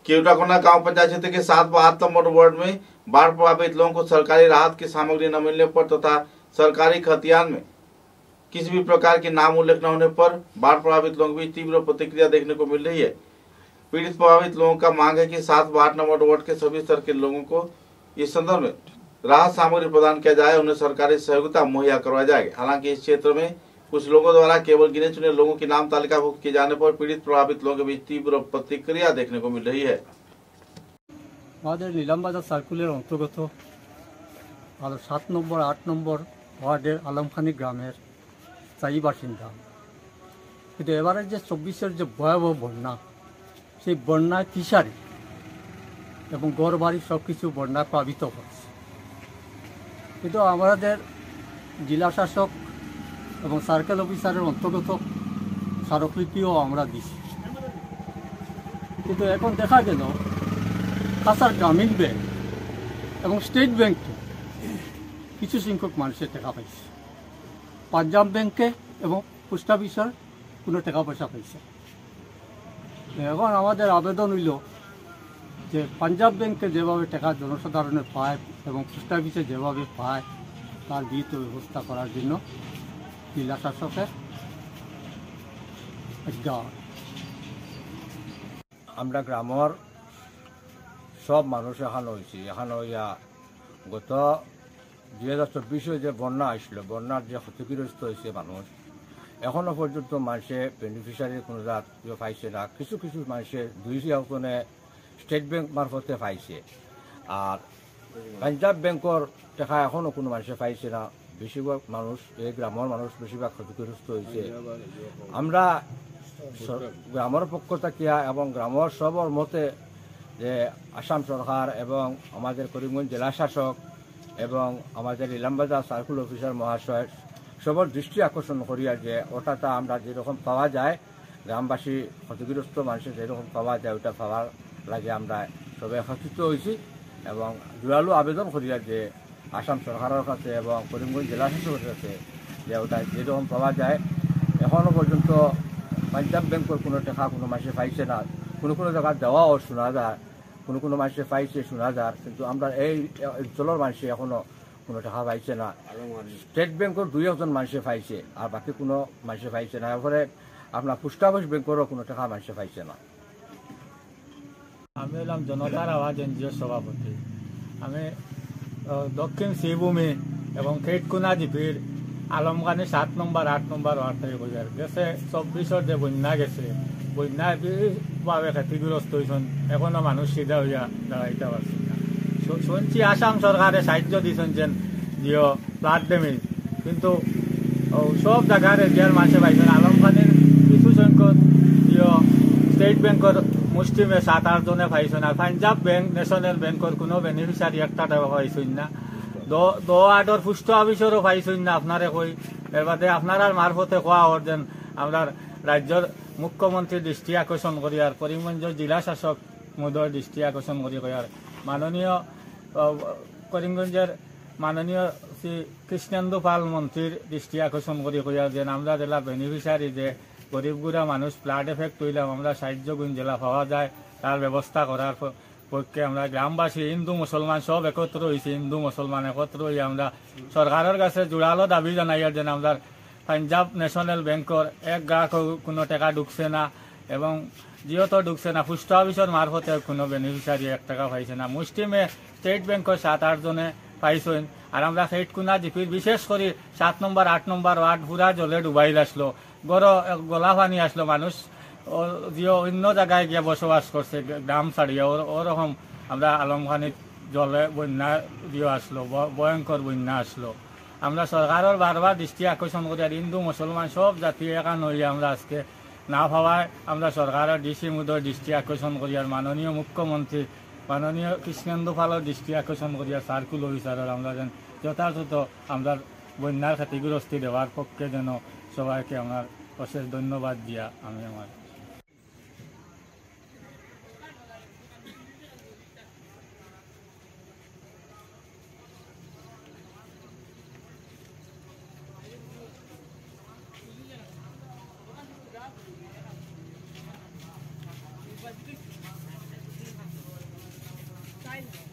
केवटाकोना गांव पंचायत क्षेत्र के 7 व 8 नंबर वार्ड में बाढ़ प्रभावित लोगों को सरकारी राहत की सामग्री न मिलने पर तथा सरकारी खतियान में किसी भी प्रकार के नाम उल्लेख न होने पर बाढ़ प्रभावित लोगों की तीव्र प्रतिक्रिया देखने को मिल रही है। पीड़ित प्रभावित लोगों का मांग है कि 7 व 8 नंबर वार्ड के सभी स्तर के लोगों को इस संदर्भ में राहत सामग्री प्रदान किया जाए, उन्हें सरकारी सहयोगिता मुहैया करवाया जाएगा। हालांकि इस क्षेत्र में कुछ लोगों द्वारा केवल गिने चुने लोगों की नाम तालिकाभुक्त किए जाने पर पीड़ित प्रभावित लोगों के बीच तीव्र प्रतिक्रिया देखने को मिल रही है। আমাদের নীলামবাজার সার্কুলের অন্তর্গত 7 নম্বর 8 নম্বর ওয়ার্ডের আলমখানি গ্রামের স্থায়ী বাসিন্দা। কিন্তু এবারের যে 24-এর যে ভয়াবহ বন্যা, সেই বন্যায় ফিশারি এবং ঘরবাড়ি সব কিছু বন্যায় প্লাবিত হচ্ছে। কিন্তু আমাদের জেলা শাসক এবং সার্কেল অফিসারের অন্তর্গত স্মারকলিপিও আমরা দিচ্ছি। কিন্তু এখন দেখা গেল কাছাড় গ্রামীণ ব্যাংক এবং স্টেট ব্যাংকে কিছু সংখ্যক মানুষের টাকা পাইছে, পাঞ্জাব ব্যাংকে এবং পোস্ট অফিসের কোনো টাকা পয়সা পাইছে। এখন আমাদের আবেদন হইল যে পাঞ্জাব ব্যাংকে যেভাবে টাকা জনসাধারণের পায় এবং পোস্ট অফিসে যেভাবে পায় তার বিহিত ব্যবস্থা করার জন্য জেলা শাসকের আমরা গ্রামের সব মানুষ এখানে হয়েছি। এখানে হইয়া গত 2024 যে বন্যা আসছিল, বন্যার যে ক্ষতিগ্রস্ত হয়েছে মানুষ, এখনো পর্যন্ত মানুষে বেনিফিশিয়ারি কোনো জাত পাইছে না। কিছু কিছু মানুষের 2 স্টেট ব্যাংক মারফতে পাইছে, আর পাঞ্জাব ব্যাংকের টাকা এখনো কোনো মানুষে পাইছে না। বেশিরভাগ মানুষ, এই গ্রামের মানুষ বেশিরভাগ ক্ষতিগ্রস্ত হয়েছে। আমরা গ্রামের পক্ষ থাকিয়া এবং গ্রামের সবর মতে যে আসাম সরকার এবং আমাদের করিমগঞ্জ জেলা শাসক এবং আমাদের নীলামবাজার সার্কুল অফিসার মহাশয় সবার দৃষ্টি আকর্ষণ করিয়া যে ওটাটা আমরা যেরকম পাওয়া যায়, গ্রামবাসী ক্ষতিগ্রস্ত মানুষের যেরকম পাওয়া যায় ওটা পাওয়ার লাগে আমরা সবাই একত্রিত হয়েছি এবং জোরালো আবেদন করিয়া যে আসাম সরকারের কাছে এবং করিমগঞ্জ জেলা শাসকের কাছে যে ওটা যেরকম পাওয়া যায়। এখনও পর্যন্ত পাঞ্জাব ব্যাংকের কোনো টাকা কোনো মাসে পাইছে না, কোনো কোনো জায়গা দেওয়াও শোনা যায়, কোনো মাসে পাইছে শোনা যায়, কিন্তু আমরা এই অঞ্চলের মানুষে এখনও কোনো টাকা পাইছে না। স্টেট ব্যাংকের 2-1 মানুষে পাইছে আর বাকি কোনো মানুষে পাইছে না। এরপরে আপনার পোস্ট অফিস ব্যাংকেরও কোনো টাকা মানুষে পাইছে না। আমি হলাম জনতার আওয়াজ এনজিও সভাপতি। আমি দক্ষিণ শ্রীভূমি এবং খেটকুনা জিপির আলমখানি 7 নম্বর 8 নম্বর ওয়ার্ড থেকে বোঝার গেছে 24-এর যে বন্যা গেছে, বন্যায় বিশেষভাবে ক্ষতিগ্রস্ত হয়েছেন, এখনো মানুষ সিধা হইয়া দাঁড়াইতে পারছে না। শুনছি আসাম সরকারে সাহায্য দিয়েছেন যে জিও ফ্লাড ড্যামেজ, কিন্তু সব জায়গার এরিয়ার মানুষে পাইছেন। আলমখানির কিছু সংখ্যক জিও স্টেট ব্যাংকের মুষ্টিমে 7-8 জনে পাইছেন, আর পাঞ্জাব ব্যাংক ন্যাশনাল ব্যাংকের কোনো বেনিফিশিয়ারি একটা টাকা পাইছেন না। দোয়াডর পোস্ট অফিসেরও পাইছেন না আপনারে কই। এর বাদে আপনার মারফতে কোয়া যেন আমরা রাজ্যের মুখ্যমন্ত্রীর দৃষ্টি আকর্ষণ করি আর করিমগঞ্জ জেলা শাসক মহোদয়ের দৃষ্টি আকর্ষণ করি আর মাননীয় করিমগঞ্জের মাননীয় শ্রী কৃষ্ণেন্দু পাল মন্ত্রীর দৃষ্টি আকর্ষণ করি কইয়ার যেন আমরা জেলা বেনিফিশিয়ারি যে গরিবগুড়া মানুষ ফ্লাড এফেক্ট হইলাম আমরা সাহায্য গুণ জেলা পাওয়া যায় তার ব্যবস্থা করার পক্ষে আমরা গ্রামবাসী হিন্দু মুসলমান সব একত্র হয়েছি। হিন্দু মুসলমান একত্র হয়ে আমরা সরকারের কাছে জোরালো দাবি জানাইয়ার যেন আমরা পাঞ্জাব ন্যাশনাল ব্যাংকের এক গ্রাহক কোনো টাকা ঢুকছে না এবং জিওতো ঢুকছে না, পোস্ট অফিসের মারফতে কোনো বেনিফিশিয়ারি 1 টাকা পাইছে না। মুষ্টিমে স্টেট ব্যাংকের 7-8 জনে পাইছেন। আর আমরা খেটকুনা জিপির বিশেষ করে 7 নম্বর 8 নম্বর ওয়ার্ড পুরা জলে ডুবাইল আসলো, গলা পানি আসলো, মানুষ জিও অন্য জায়গায় গিয়ে বসবাস করছে গ্রাম ছাড়িয়ে। ওরকম আমরা আলমখানির জলে বন্যা জিও আসলো, ভয়ঙ্কর বন্যা আসলো। আমরা সরকারের বারবার দৃষ্টি আকর্ষণ করি আর হিন্দু মুসলমান সব জাতি একান হইয়া আমরা আজকে না পাওয়ায় আমরা সরকারের ডিসি মহোদয়ের দৃষ্টি আকর্ষণ করি আর মাননীয় মুখ্যমন্ত্রী মাননীয় কৃষ্ণেন্দু পালের দৃষ্টি আকর্ষণ করি আর সার্কুল অফিসারের আমরা যেন যথাযথ আমরা বন্যার ক্ষতিগ্রস্তি দেওয়ার পক্ষে যেন সবাইকে আমার অশেষ ধন্যবাদ দিয়া আমি আমার নাই